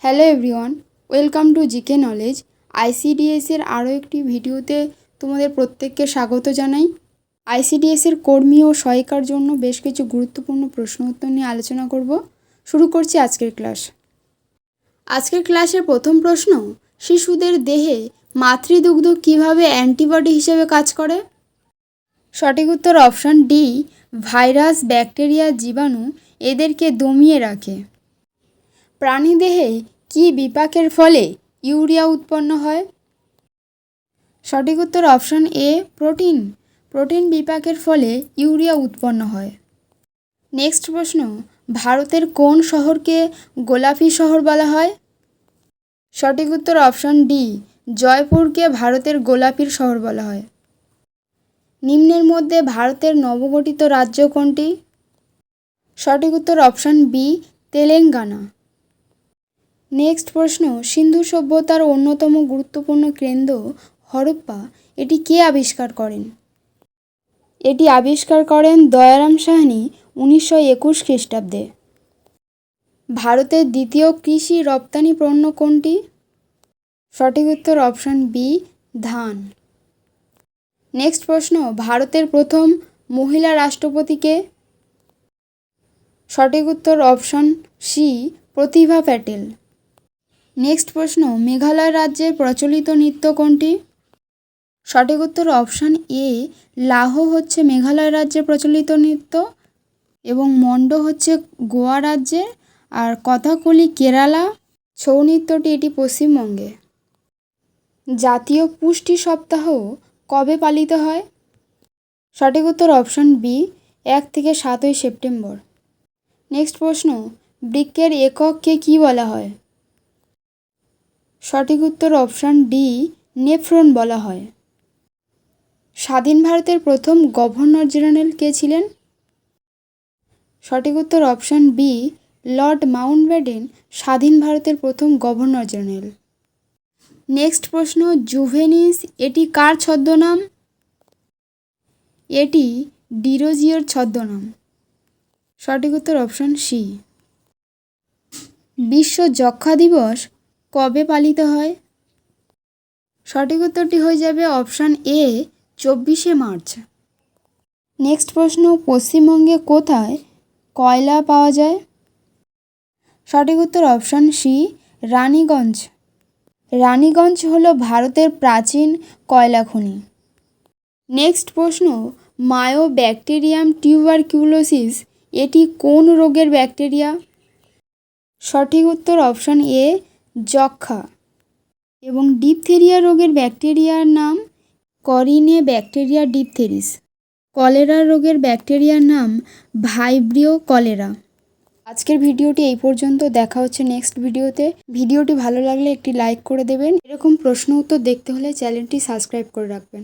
Hello everyone, welcome to GK knowledge. আইসিডিএসের আরও একটি ভিডিওতে তোমাদের প্রত্যেককে স্বাগত জানাই। আইসিডিএসের কর্মী ও সহায়িকার জন্য বেশ কিছু গুরুত্বপূর্ণ প্রশ্ন উত্তর নিয়ে আলোচনা করব। শুরু করছি আজকের ক্লাস। আজকের ক্লাসের প্রথম প্রশ্ন, শিশুদের দেহে মাতৃদুগ্ধ কীভাবে অ্যান্টিবডি হিসেবে কাজ করে? সঠিক উত্তর অপশান ডি, ভাইরাস, ব্যাকটেরিয়া, জীবাণু এদেরকে দমিয়ে রাখে। প্রাণীদেহে কী বিপাকের ফলে ইউরিয়া উৎপন্ন হয়? সঠিক উত্তর অপশান এ, প্রোটিন। প্রোটিন বিপাকের ফলে ইউরিয়া উৎপন্ন হয়। নেক্সট প্রশ্ন, ভারতের কোন শহরকে গোলাপি শহর বলা হয়? সঠিক উত্তর অপশান ডি, জয়পুরকে ভারতের গোলাপির শহর বলা হয়। নিম্নের মধ্যে ভারতের নবগঠিত রাজ্য কোনটি? সঠিক উত্তর অপশান বি, তেলেঙ্গানা। নেক্সট প্রশ্ন, সিন্ধু সভ্যতার অন্যতম গুরুত্বপূর্ণ কেন্দ্র হরপ্পা, এটি কে আবিষ্কার করেন? এটি আবিষ্কার করেন দয়ারাম সাহানি 1921 খ্রিস্টাব্দে। ভারতের দ্বিতীয় কৃষি রপ্তানি পণ্য কোনটি? সঠিক উত্তর অপশান বি, ধান। নেক্সট প্রশ্ন, ভারতের প্রথম মহিলা রাষ্ট্রপতি কে? সঠিক উত্তর অপশান সি, প্রতিভা প্যাটেল। নেক্সট প্রশ্ন, মেঘালয় রাজ্যের প্রচলিত নৃত্য কোনটি? সঠিক উত্তর অপশান এ, লাহো হচ্ছে মেঘালয় রাজ্যের প্রচলিত নৃত্য এবং মন্ডো হচ্ছে গোয়া রাজ্যের, আর কথাকলি কেরালা, ছৌ নৃত্যটি এটি পশ্চিমবঙ্গে। জাতীয় পুষ্টি সপ্তাহ কবে পালিত হয়? সঠিক উত্তর অপশান বি, 1 থেকে 7 সেপ্টেম্বর। নেক্সট প্রশ্ন, বৃক্কের একককে কী বলা হয়? সঠিক উত্তর অপশান ডি, নেফ্রন বলা হয়। স্বাধীন ভারতের প্রথম গভর্নর জেনারেল কে ছিলেন? সঠিক উত্তর অপশান বি, লর্ড মাউন্টব্যাটেন স্বাধীন ভারতের প্রথম গভর্নর জেনারেল। নেক্সট প্রশ্ন, জুভেনিস এটি কার ছদ্মনাম? এটি ডিরোজিওর ছদ্মনাম। সঠিক উত্তর অপশান সি। বিশ্ব যক্ষ্মা দিবস কবে পালিত হয়? সঠিক উত্তরটি হয়ে যাবে অপশান এ, 24শে মার্চ। নেক্সট প্রশ্ন, পশ্চিমবঙ্গে কোথায় কয়লা পাওয়া যায়? সঠিক উত্তর অপশান সি, রানীগঞ্জ। রানীগঞ্জ হলো ভারতের প্রাচীন কয়লা খনি। নেক্সট প্রশ্ন, মায়োব্যাকটেরিয়াম টিউবারকিউলোসিস এটি কোন রোগের ব্যাকটেরিয়া? সঠিক উত্তর অপশান এ, যক্ষ্মা। এবং ডিপথেরিয়া রোগের ব্যাকটেরিয়ার নাম করিনে ব্যাকটেরিয়া ডিপথেরিস। কলেরা রোগের ব্যাকটেরিয়ার নাম ভাইব্রিও কলেরা। আজকের ভিডিওটি এই পর্যন্ত, দেখা হচ্ছে নেক্সট ভিডিওতে। ভিডিওটি ভালো লাগলে একটি লাইক করে দেবেন। এরকম প্রশ্ন উত্তর দেখতে হলে চ্যানেলটি সাবস্ক্রাইব করে রাখবেন।